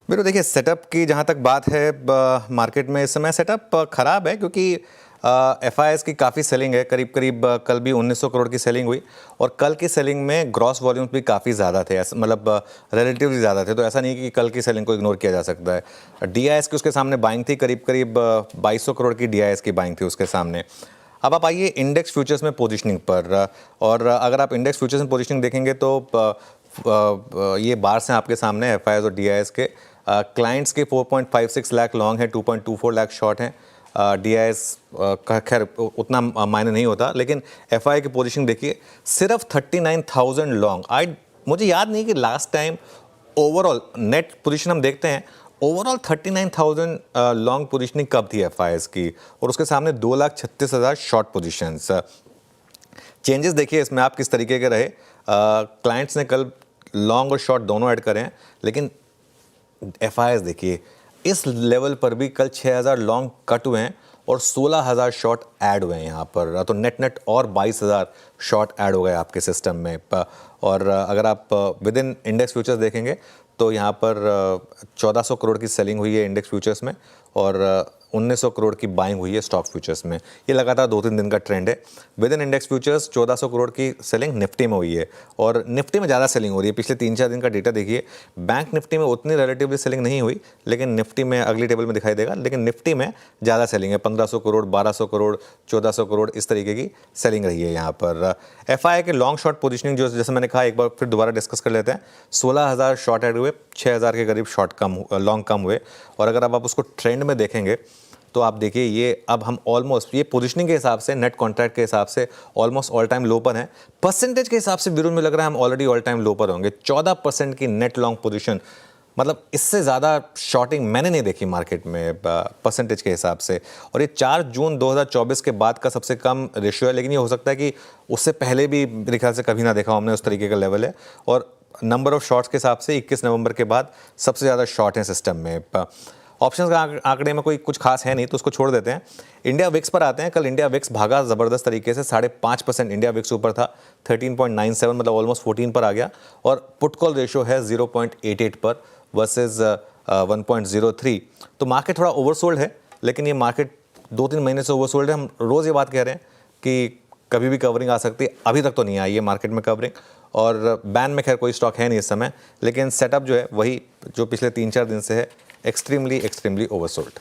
मेरे देखिए सेटअप की जहाँ तक बात है मार्केट में इस समय सेटअप ख़राब है क्योंकि एफआईआईज़ की काफ़ी सेलिंग है। करीब करीब कल भी 1900 करोड़ की सेलिंग हुई और कल की सेलिंग में ग्रॉस वॉल्यूम्स भी काफ़ी ज़्यादा थे, मतलब रिलेटिवली ज़्यादा थे। तो ऐसा नहीं कि कल की सेलिंग को इग्नोर किया जा सकता है। डीआईएस की उसके सामने बाइंग थी, करीब करीब 2200 करोड़ की डीआईएस की बाइंग थी उसके सामने। अब आप आइए इंडेक्स फ्यूचर्स में पोजीशनिंग पर, और अगर आप इंडेक्स फ्यूचर्स में पोजीशनिंग देखेंगे तो ये बार्स हैं आपके सामने एफआईआईज़ और डीआईएस के। क्लाइंट्स के 4.56 लाख लॉन्ग है, 2.24 लाख शॉर्ट हैं। डीआईएस का खैर उतना मायने नहीं होता, लेकिन एफआई की पोजीशन देखिए, सिर्फ 39,000 लॉन्ग। मुझे याद नहीं कि last time overall net position हम देखते हैं, ओवरऑल 39,000 लॉन्ग पोजीशनिंग कब थी एफआईएस की, और उसके सामने 2,36,000 शॉर्ट पोजीशंस। चेंजेस देखिए इसमें आप किस तरीके के रहे। क्लाइंट्स ने कल लॉन्ग और शॉर्ट दोनों ऐड करें, लेकिन एफआईआईज़ देखिए इस लेवल पर भी कल 6,000 लॉन्ग कट हुए हैं और 16,000 शॉर्ट ऐड हुए हैं यहाँ पर। तो नेट और 22,000 शॉर्ट ऐड हो गए आपके सिस्टम में। और अगर आप विद इन इंडेक्स फ्यूचर्स देखेंगे तो यहाँ पर 1400 करोड़ की सेलिंग हुई है इंडेक्स फ्यूचर्स में और 1900 करोड़ की बाइंग हुई है स्टॉक फ्यूचर्स में। ये लगातार 2-3 दिन का ट्रेंड है। With in index futures 1400 crore की सेलिंग निफ्टी में हुई है और निफ्टी में ज़्यादा सेलिंग हो रही है। पिछले 3-4 दिन का डेटा देखिए, बैंक निफ्टी में उतनी रिलेटिवली सेलिंग नहीं हुई, लेकिन निफ्टी में अगली टेबल में दिखाई देगा, लेकिन निफ्टी में ज़्यादा सेलिंग है। 1500 करोड़, 1200 करोड़, 1400 करोड़ इस तरीके की सेलिंग रही है यहाँ पर। एफआईआई के लॉन्ग शॉर्ट पोजीशनिंग जो जैसे मैंने कहा, एक बार फिर दोबारा डिस्कस कर लेते हैं। 16,000 शॉर्ट ऐड हुए, 6,000 के करीब लॉन्ग कम हुए। और अगर आप उसको ट्रेंड में देखेंगे तो आप देखिए ये अब हम ऑलमोस्ट ये पोजीशनिंग के हिसाब से, नेट कॉन्ट्रैक्ट के हिसाब से ऑलमोस्ट ऑल टाइम लो पर है। परसेंटेज के हिसाब से विरुद्ध में लग रहा है हम ऑलरेडी ऑल टाइम लो पर होंगे। 14% की नेट लॉन्ग पोजीशन, मतलब इससे ज़्यादा शॉर्टिंग मैंने नहीं देखी मार्केट में परसेंटेज के हिसाब से। और ये 4 जून 2024 के बाद का सबसे कम रेशियो है, लेकिन ये हो सकता है कि उससे पहले भी मेरे ख्याल से कभी ना देखा हमने उस तरीके का लेवल है। और नंबर ऑफ शॉर्ट्स के हिसाब से 21 नवंबर के बाद सबसे ज़्यादा शॉर्ट हैं सिस्टम में। ऑप्शंस का आंकड़े में कोई कुछ खास है नहीं, तो उसको छोड़ देते हैं। इंडिया विक्स पर आते हैं। कल इंडिया विक्स भागा ज़बरदस्त तरीके से, 5.5% इंडिया विक्स ऊपर था, 13.97 मतलब ऑलमोस्ट 14 पर आ गया। और पुट कॉल रेशियो है 0.88 पर वर्सेस 1.03। तो मार्केट थोड़ा ओवरसोल्ड है, लेकिन ये मार्केट 2-3 महीने से ओवरसोल्ड है। हम रोज़ ये बात कह रहे हैं कि कभी भी कवरिंग आ सकती है, अभी तक तो नहीं आई है मार्केट में कवरिंग। और बैन में खैर कोई स्टॉक है नहीं इस समय, लेकिन सेटअप जो है वही जो पिछले 3-4 दिन से है, एक्सट्रीमली ओवरसोल्ड।